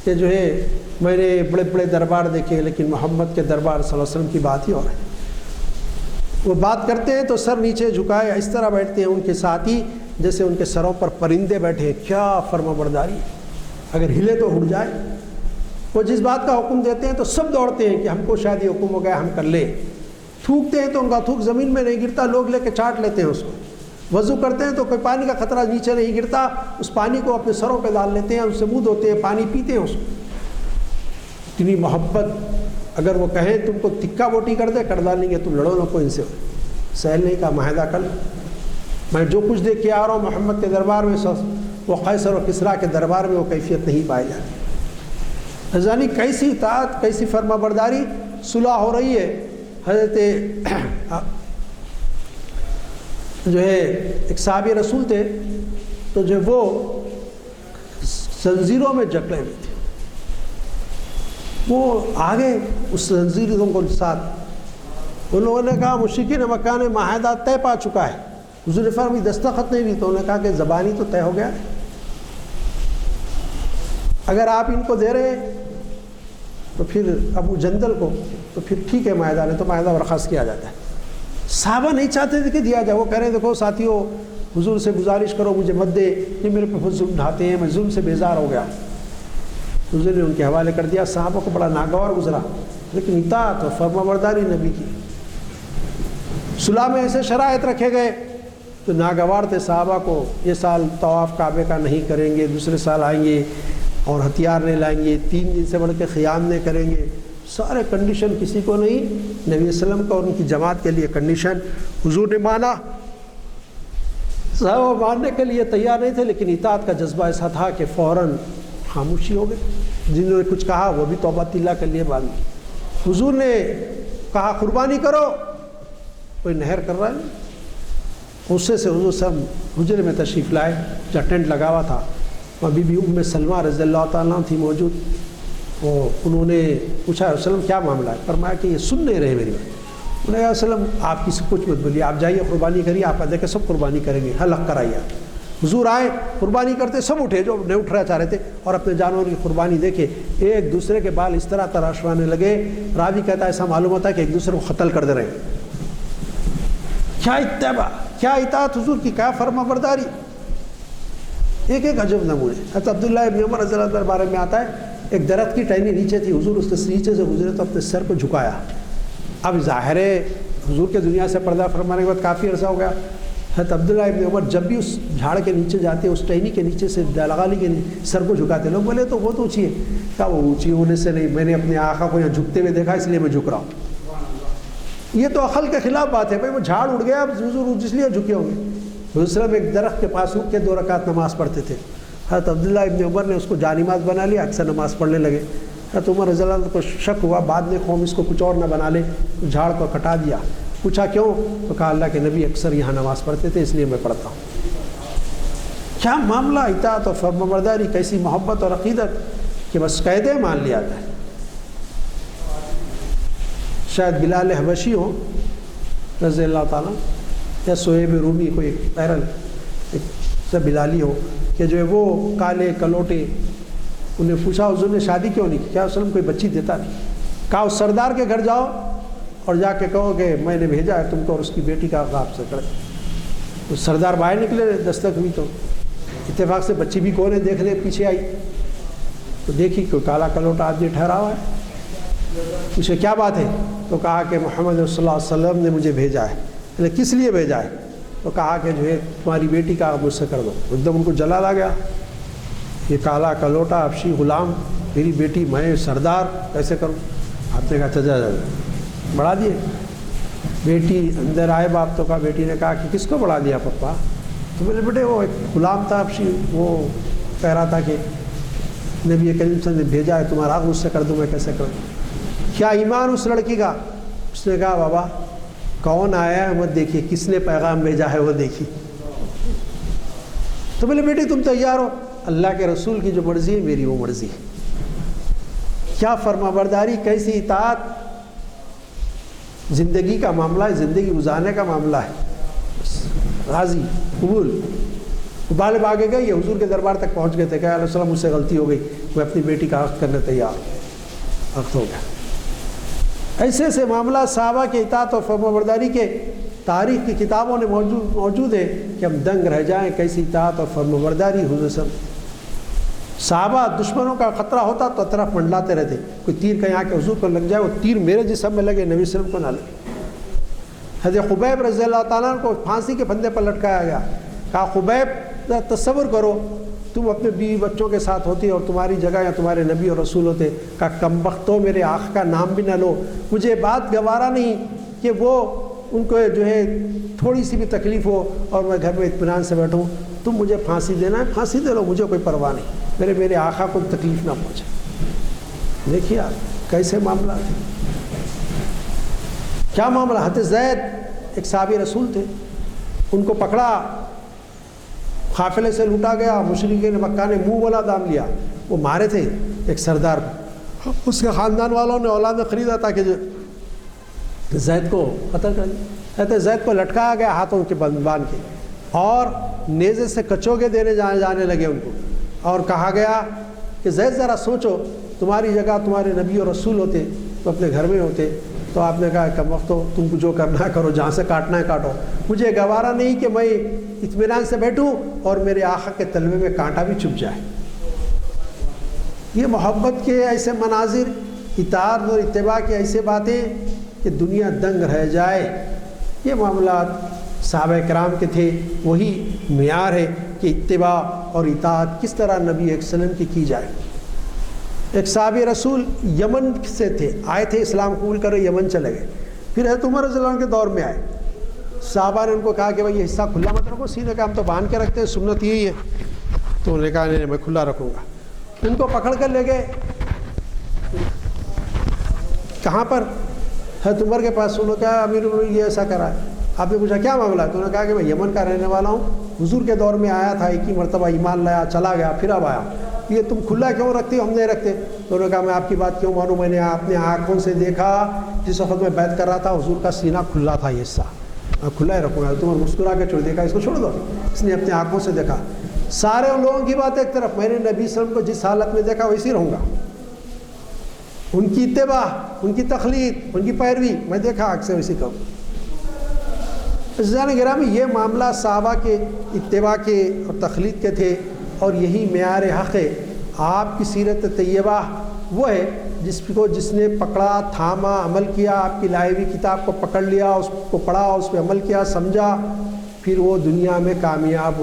کہ جو ہے میں نے بڑے بڑے دربار دیکھے لیکن محمد کے دربار صلی اللہ علیہ وسلم کی بات ہی اور ہے۔ وہ بات کرتے ہیں تو سر نیچے جھکائے اس طرح بیٹھتے ہیں ان کے ساتھی جیسے ان کے سروں پر پرندے بیٹھے ہیں۔ کیا فرما برداری، اگر ہلے تو اڑ جائے۔ وہ جس بات کا حکم دیتے ہیں تو سب دوڑتے ہیں کہ ہم کو شاید یہ حکم ہو گیا ہم کر لیں۔ تھوکتے ہیں تو ان کا تھوک زمین میں نہیں گرتا، لوگ لے کے چاٹ لیتے ہیں اس کو۔ وضو کرتے ہیں تو کوئی پانی کا خطرہ نیچے نہیں گرتا، اس پانی کو اپنے سروں پہ ڈال لیتے ہیں، ان سے منہ دھوتے ہیں، پانی پیتے ہیں اس کو۔ اتنی محبت، اگر وہ کہیں تم کو تکا بوٹی کر دے کر ڈالیں گے، تم لڑو نہ کو ان سے۔ سہل نہیں کا معاہدہ کر لیں، میں جو کچھ دیکھ کے آ رہا ہوں محمد کے دربار میں وہ قیصر و کسریٰ کے دربار میں وہ کیفیت نہیں پائی جاتی۔ یعنی کیسی اطاعت، کیسی فرما برداری۔ صلح ہو رہی ہے، حضرت جو ہے ایک صحابی رسول تھے تو جو وہ زنجیروں میں جکڑے ہوئے تھے، وہ آگے اس زنجیروں کو ساتھ ان لوگوں نے کہا مشرکین مکہ نے معاہدہ طے پا چکا ہے۔ حضور نے فرمایا دستخط نہیں ہوئی تو انہوں نے کہا کہ زبانی تو طے ہو گیا ہے، اگر آپ ان کو دے رہے ہیں تو پھر ابو جندل کو تو پھر ٹھیک ہے معاہدہ، نہیں تو معاہدہ برخاست کیا جاتا ہے۔ صحابہ نہیں چاہتے تھے کہ دیا جائے، وہ کہہ رہے ہیں دیکھو ساتھیوں حضور سے گزارش کرو مجھے مت دے، یہ میرے پہ ظلم ڈھاتے ہیں، میں ظلم سے بیزار ہو گیا۔ حضور نے ان کے حوالے کر دیا۔ صحابہ کو بڑا ناگوار گزرا، لیکن اطاعت و فرما برداری نبی کی۔ صلح میں ایسے شرائط رکھے گئے تو ناگوار تھے صحابہ کو، یہ سال طواف کعبے کا نہیں کریں گے، دوسرے سال آئیں گے اور ہتھیار نہیں لائیں گے، 3 دن سے بڑھ کے خیام نہیں کریں گے، سارے کنڈیشن کسی کو نہیں، نبی صلی اللہ علیہ وسلم کو اور ان کی جماعت کے لیے کنڈیشن۔ حضور نے مانا، صحابہ ماننے کے لیے تیار نہیں تھے، لیکن اطاعت کا جذبہ ایسا تھا کہ فوراً خاموشی ہو گئی۔ جنہوں نے کچھ کہا وہ بھی توبہ اللہ کے لیے باندھی۔ حضور نے کہا قربانی کرو، کوئی نہر کر رہا ہے، غصے سے حضور سب حجرے میں تشریف لائے جہاں ٹینٹ لگا ہوا تھا، وہاں بی بی ام سلمہ رضی اللہ تعالیٰ عنہ تھی موجود۔ وہ انہوں نے پوچھا وسلم کیا معاملہ ہے؟ فرمایا کہ یہ سن نہیں رہے میری بات۔ انہوں نے کہا وسلم آپ کسی کچھ مت بولیے، آپ جائیے قربانی کریے، آپ دیکھیں سب قربانی کریں گے، حلق کرائیے۔ حضور آئے قربانی کرتے، سب اٹھے جو نہیں اٹھ رہا چاہ رہے تھے، اور اپنے جانور کی قربانی دیکھے ایک دوسرے کے بال اس طرح تراشوانے لگے، راوی کہتا ہے ایسا معلوم ہوتا ہے کہ ایک دوسرے کو قتل کر دے رہے ہیں۔ کیا اتباع، کیا اطاعت حضور کی، کیا فرما برداری، ایک ایک عجب نمونے۔ حضرت عبداللہ ابن عمر رضی اللہ عنہ کے بارے میں آتا ہے ایک درخت کی ٹہنی نیچے تھی، حضور اس کے نیچے سے گزرے تو اپنے سر کو جھکایا۔ اب ظاہر ہے حضور کے دنیا سے پردہ فرمانے کے بعد کافی عرصہ ہو گیا۔ حضرت عبداللہ ابن عمر جب بھی اس جھاڑ کے نیچے جاتے، اس ٹہنی کے نیچے سے دلغالی کے سر کو جھکاتے، لوگ بولے تو بہت اونچی ہے، کہا وہ اونچی ہونے سے نہیں، میں نے اپنے آقا کو یہاں جھکتے ہوئے دیکھا اس لیے میں جھک رہا ہوں۔ یہ تو عقل کے خلاف بات ہے، بھائی وہ جھاڑ اڑ گیا، اب حضور جس لیے جھکے ہوں گے۔ حضور صلی اللہ علیہ وسلم ایک درخت کے پاس اٹھ کے 2 رکعت نماز پڑھتے تھے، حضرت عبداللہ ابن عمر نے اس کو جانماز بنا لیا، اکثر نماز پڑھنے لگے۔ حضرت عمر رضی اللہ عنہ کو شک ہوا، بعد میں قوم اس کو کچھ اور نہ بنا لے، جھاڑ کو کٹا دیا۔ پوچھا کیوں؟ تو کہا اللہ کے نبی اکثر یہاں نماز پڑھتے تھے اس لیے میں پڑھتا ہوں۔ کیا معاملہ اطاعت اور فرمانبرداری، کیسی محبت اور عقیدت کہ بس قیدے مان لیا جائے۔ شاید بلال حبشی ہو رضی اللہ تعالیٰ، یا سہیب رومی، کوئی پیرل ایک سب بلالی ہو کہ جو ہے وہ کالے کلوٹے، انہیں پوچھا حضور نے شادی کیوں نہیں کی؟ کیا وسلم کوئی بچی دیتا نہیں؟ کہا اس سردار کے گھر جاؤ اور جا کے کہو کہ میں نے بھیجا ہے تم کو اور اس کی بیٹی کا آپ سے کرے۔ تو سردار باہر نکلے، دستک ہوئی تو اتفاق سے بچی بھی کون ہے دیکھنے پیچھے آئی، تو دیکھی کوئی کالا کلوٹا آدمی ٹھہرا ہوا ہے۔ پوچھے کیا بات ہے؟ تو کہا کہ محمد صلی اللہ علیہ وسلم نے مجھے بھیجا ہے۔ کہ کس لیے بھیجا ہے؟ تو کہا کہ جو ہے تمہاری بیٹی کا مجھ سے کر دو۔ ایک دم ان کو جلال آ گیا، یہ کالا کلوٹا حبشی غلام میری بیٹی، میں سردار کیسے کروں؟ آپ نے کہا چجا بڑھا دیے۔ بیٹی اندر آئے، باپ تو کہا، بیٹی نے کہا کہ کس کو بڑھا دیا پپا؟ تو میرے بیٹے وہ ایک غلام تھا حبشی، وہ کہہ رہا تھا کہ نبی کریم صلی اللہ علیہ وسلم نے بھیجا ہے، تمہارا حق مجھ سے کر دوں، میں کیسے کروں؟ کیا ایمان اس لڑکی کا؟ اس نے کہا بابا کون آیا ہے مت دیکھیے، کس نے پیغام بھیجا ہے وہ دیکھیے۔ تو بولے بیٹی تم تیار ہو؟ اللہ کے رسول کی جو مرضی ہے میری وہ مرضی ہے۔ کیا فرما برداری، کیسی اطاعت، زندگی کا معاملہ ہے، زندگی گزارنے کا معاملہ ہے، راضی قبول۔ غالب آگے گئے، یہ حضور کے دربار تک پہنچ گئے تھے کہ علیہ السلام مجھ سے غلطی ہو گئی، میں اپنی بیٹی کا عقد کرنے تیار ہوں، عقد ہو گیا۔ ایسے ایسے معاملات صحابہ کے اطاعت اور فرمانبرداری کے تاریخ کی کتابوں نے موجود ہے کہ ہم دنگ رہ جائیں کیسی اطاعت اور فرمانبرداری حضور صلی اللہ علیہ وسلم۔ صحابہ دشمنوں کا خطرہ ہوتا تو طرف منڈلاتے رہتے، کوئی تیر کہیں آ کے حضور کو لگ جائے، وہ تیر میرے جسم میں لگے، نبی صلی اللہ علیہ وسلم کو نہ لگے۔ حضرت خبیب رضی اللہ تعالیٰ کو پھانسی کے پھندے پر لٹکایا گیا، کہا خبیب ذرا تصور کرو تم اپنے بیوی بچوں کے ساتھ ہوتی اور تمہاری جگہ یا تمہارے نبی اور رسول ہوتے، کہا کم بختو میرے آقا کا نام بھی نہ لو، مجھے بات گوارا نہیں کہ وہ ان کو جو ہے تھوڑی سی بھی تکلیف ہو اور میں گھر میں اطمینان سے بیٹھوں، تم مجھے پھانسی دینا ہے پھانسی دے لو، مجھے کوئی پرواہ نہیں، میرے آقا کو تکلیف نہ پہنچے۔ دیکھیے آپ کیسے معاملات ہیں، کیا معاملہ۔ حضرت زید ایک صحابی رسول تھے، ان کو پکڑا، قافلے سے لوٹا گیا، مشرکین مکہ نے منہ والا دام لیا، وہ مارے تھے ایک سردار کو، اس کے خاندان والوں نے اولاد خریدا تاکہ زید کو قتل کر دیا۔ حضرت زید کو لٹکایا گیا ہاتھوں کے باندھ کے، اور نیزے سے کچوگے دینے جانے لگے ان کو، اور کہا گیا کہ زید ذرا سوچو تمہاری جگہ تمہارے نبی اور رسول ہوتے تو اپنے گھر میں ہوتے، تو آپ نے کہا کم وقت ہو، تم کو جو کرنا ہے کرو، جہاں سے کاٹنا ہے کاٹو، مجھے گوارا نہیں کہ میں اطمینان سے بیٹھوں اور میرے آقا کے تلوے میں کانٹا بھی چھپ جائے۔ یہ محبت کے ایسے مناظر، اطاعت اور اتباع کی ایسے باتیں کہ دنیا دنگ رہ جائے، یہ معاملات صحابہ کرام کے تھے۔ وہی معیار ہے کہ اتباع اور اطاعت کس طرح نبی صلی اللہ علیہ وسلم کی جائے۔ ایک صحابی رسول یمن سے تھے، آئے تھے اسلام قبول کر یمن چلے گئے، پھر حضرت عمر رضی اللہ عنہ کے دور میں آئے، صحابہ نے ان کو کہا کہ بھائی یہ حصہ کھلا مت رکھو سینے کا، ہم تو باندھ کے رکھتے ہیں، سنت یہی ہے، تو انہوں نے کہا نہیں میں کھلا رکھوں گا۔ ان کو پکڑ کر لے گئے کہاں پر؟ حضرت عمر کے پاس۔ انہوں نے کہا امیر المومنین یہ ایسا کرا ہے۔ آپ نے پوچھا کیا معاملہ ہے؟ تو انہوں نے کہا کہ میں یمن کا رہنے والا ہوں، حضور کے دور میں آیا تھا، ایک ہی مرتبہ ایمان لایا، چلا گیا، پھر اب آیا، یہ تم کھلا کیوں رکھتے ہو؟ ہم نہیں رکھتے۔ تو انہوں نے کہا میں آپ کی بات کیوں مانوں، میں نے اپنے آنکھوں سے دیکھا، جس وقت میں بیعت کر رہا تھا حضور کا سینہ کھلا تھا، یہ حصہ میں کھلا ہی رکھوں گا۔ تم مسکرا کے چھوڑ دیکھا، اس کو چھوڑ دو، اس نے اپنے آنکھوں سے دیکھا۔ سارے ان لوگوں کی بات ایک طرف، میں نے نبی صلی اللہ علیہ وسلم کو جس حالت میں دیکھا ویسی رہوں گا، ان کی اتباع، ان کی تقلید، ان کی پیروی میں دیکھا آنکھ سے ویسی کروں۔ عزیزان گرامی، یہ معاملہ صحابہ کے اتباع کے اور تقلید کے تھے، اور یہی معیار حق ہے۔ آپ کی سیرت طیبہ وہ ہے جس نے پکڑا، تھاما، عمل کیا، آپ کی لائی ہوئی کتاب کو پکڑ لیا، اس کو پڑھا، اس پہ عمل کیا، سمجھا، پھر وہ دنیا میں کامیاب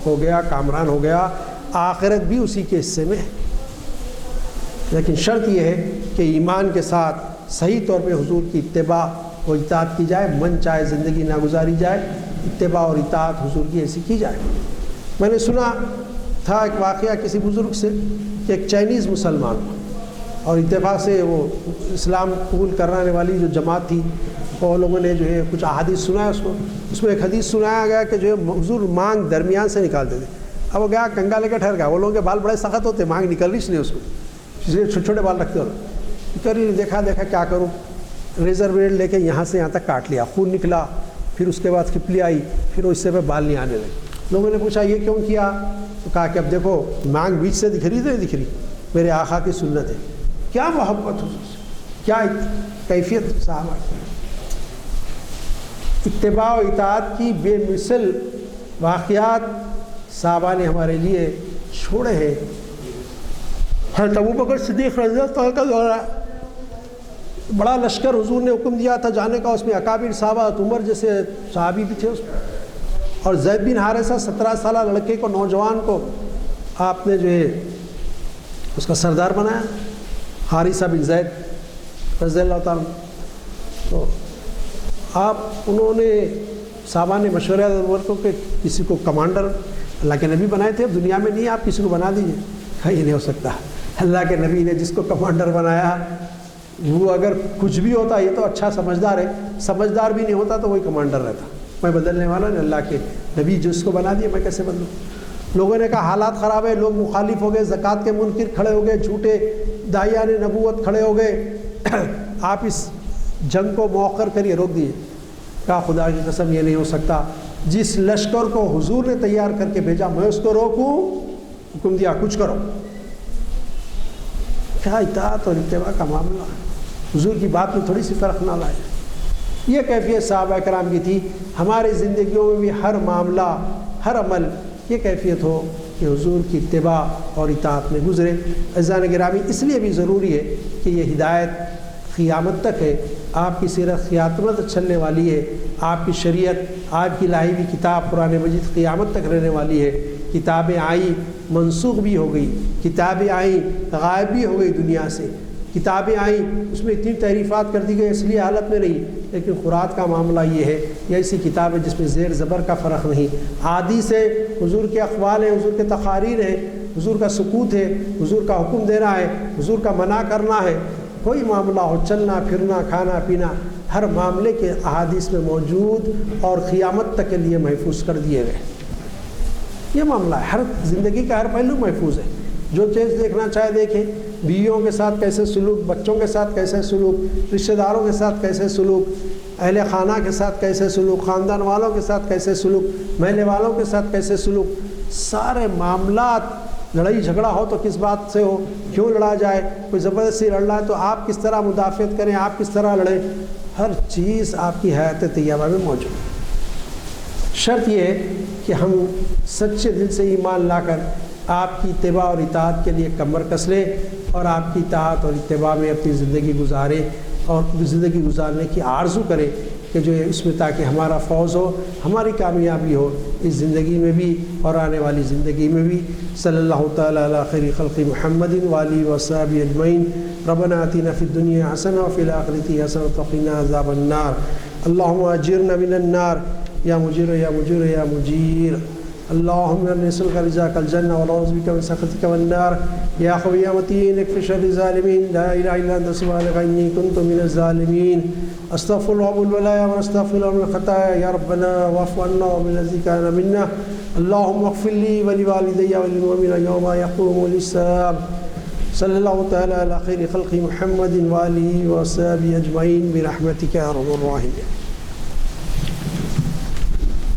ہو گیا، کامران ہو گیا، آخرت بھی اسی کے حصے میں ہے۔ لیکن شرط یہ ہے کہ ایمان کے ساتھ صحیح طور پہ حضور کی اتباع و اطاعت کی جائے، من چاہے زندگی نہ گزاری جائے، اتباع اور اطاعت حضور کی ایسی کی جائے۔ میں نے سنا تھا ایک واقعہ کسی بزرگ سے کہ ایک چائنیز مسلمان اور اتفاق سے وہ اسلام قبول کرانے والی جو جماعت تھی، وہ لوگوں نے جو ہے کچھ احادیث سنایا اس کو، اس میں ایک حدیث سنایا گیا کہ جو ہے حضور مانگ درمیان سے نکالتے تھے۔ اب وہ گیا کنگا لے کے ٹھہر گیا، وہ لوگوں کے بال بڑے سخت ہوتے، مانگ نکل رہی اس لیے اس کو، اس لیے چھوٹے چھوٹے بال رکھتے ہو، کری دیکھا کیا کروں، ریزر بلیڈ لے کے یہاں سے یہاں تک کاٹ لیا، خون نکلا، پھر اس کے بعد کھپلی آئی، پھر وہ اس سے پہ بال نہیں آنے لگے۔ لوگوں نے پوچھا یہ کیوں کیا؟ تو کہا کہ اب دیکھو مانگ بیچ سے دکھ رہی تو نہیں دکھ رہی، میرے آقا کی سنت ہے۔ کیا محبت حضور سے، کیا کیفیت صحابہ کی، اتباع و اطاعت کی بے مثل واقعات صحابہ نے ہمارے لیے چھوڑے ہیں۔ حضرت ابوبکر صدیق رضی اللہ عنہ کا دورہ، بڑا لشکر حضور نے حکم دیا تھا جانے کا، اس میں اکابر صحابہ، عمر جیسے صحابی بھی تھے اس میں، اور زید بن حارثہ 17 سالہ لڑکے کو، نوجوان کو آپ نے جو ہے اس کا سردار بنایا، حارثہ بن زید رضی اللہ تعالیٰ۔ تو انہوں نے صحابہ نے مشورہ دیا کہ کسی کو کمانڈر اللہ کے نبی بنائے تھے، اب دنیا میں نہیں، آپ کسی کو بنا دیجیے۔ کہا یہ نہیں ہو سکتا، اللہ کے نبی نے جس کو کمانڈر بنایا وہ اگر کچھ بھی ہوتا، یہ تو اچھا سمجھدار ہے، سمجھدار بھی نہیں ہوتا تو وہی کمانڈر رہتا، میں بدلنے والا نہیں، اللہ کے نبی جس کو بنا دیا میں کیسے بدلوں۔ لوگوں نے کہا حالات خراب ہے، لوگ مخالف ہو گئے، زکوٰۃ کے منکر کھڑے ہو گئے، جھوٹے داعیان نبوت کھڑے ہو گئے، آپ اس جنگ کو مؤخر کریے، روک دیجیے۔ کہا خدا کی قسم یہ نہیں ہو سکتا، جس لشکر کو حضور نے تیار کر کے بھیجا میں اس کو روکوں؟ حکم دیا کچھ کرو۔ کیا اطاعت اور اتباع کا معاملہ، حضور کی بات میں تھوڑی سی فرق نہ لائے۔ یہ کیفیت صحابہ کرام کی تھی۔ ہماری زندگیوں میں بھی ہر معاملہ، ہر عمل یہ کیفیت ہو کہ حضور کی اتباع اور اطاعت میں گزرے۔ عزیزان گرامی، اس لیے بھی ضروری ہے کہ یہ ہدایت قیامت تک ہے۔ آپ کی سیرت قیامت تک چلنے والی ہے، آپ کی شریعت، آپ کی لائی ہوئی کتاب قرآن مجید قیامت تک رہنے والی ہے۔ کتابیں آئیں منسوخ بھی ہو گئی، کتابیں آئیں غائب بھی ہو گئی دنیا سے، کتابیں آئیں اس میں اتنی تعریفات کر دی گئی اصلی حالت میں نہیں، لیکن قرآن کا معاملہ یہ ہے، یہ ایسی کتاب ہے جس میں زیر زبر کا فرق نہیں، حدیث ہے، حضور کے اقوال ہیں، حضور کے تقاریر ہیں، حضور کا سکوت ہے، حضور کا حکم دینا ہے، حضور کا منع کرنا ہے، کوئی معاملہ ہو، چلنا پھرنا کھانا پینا، ہر معاملے کے احادیث میں موجود اور قیامت تک کے لیے محفوظ کر دیے گئے۔ یہ معاملہ ہے، ہر زندگی کا ہر پہلو محفوظ ہے، جو چیز دیکھنا چاہے دیکھیں، بیویوں کے ساتھ کیسے سلوک، بچوں کے ساتھ کیسے سلوک، رشتہ داروں کے ساتھ کیسے سلوک، اہل خانہ کے ساتھ کیسے سلوک، خاندان والوں کے ساتھ کیسے سلوک، محلے والوں کے ساتھ کیسے سلوک، سارے معاملات، لڑائی جھگڑا ہو تو کس بات سے ہو، کیوں لڑا جائے، کوئی زبردستی لڑ رہا ہے تو آپ کس طرح مدافعت کریں، آپ کس طرح لڑیں، ہر چیز آپ کی حیات طیبہ میں موجود ہے۔ شرط یہ ہے کہ ہم سچے دل سے ایمان لا کر آپ کی اتباع اور اطاعت کے لیے کمر کس لیں اور آپ کی اطاعت اور اتباع میں اپنی زندگی گزاریں اور زندگی گزارنے کی آرزو کریں کہ جو اس میں تاکہ ہمارا فوز ہو، ہماری کامیابی ہو اس زندگی میں بھی اور آنے والی زندگی میں بھی۔ صلی اللہ تعالیٰ علی خیر خلق محمد وآلہ وصحبہ اجمعین۔ ربنا آتنا فی الدنیا حسنہ وفی الآخرۃ حسنۃ وقنا عذاب النار۔ اللہم اجرنا من النار یا مجیر یا مجیر یا مجیر۔ اللہم نسألک رضاک الجنہ ونعوذ بک من سخطک والنار۔ یا قوی یا متین اکفر شر الظالمین، لا الہ الا انت سبحانک انی کنت من الظالمین۔ استغفر الله الولايا ونستغفر من الخطايا يا ربنا واعف عنا ومن الذي كان منا. اللهم اغفر لي ولوالدي وللمؤمنين يوم يقوم الحساب. صلى الله تعالى على خير خلق محمد وآله وصحبه أجمعين برحمتك يا أرحم الراحمين.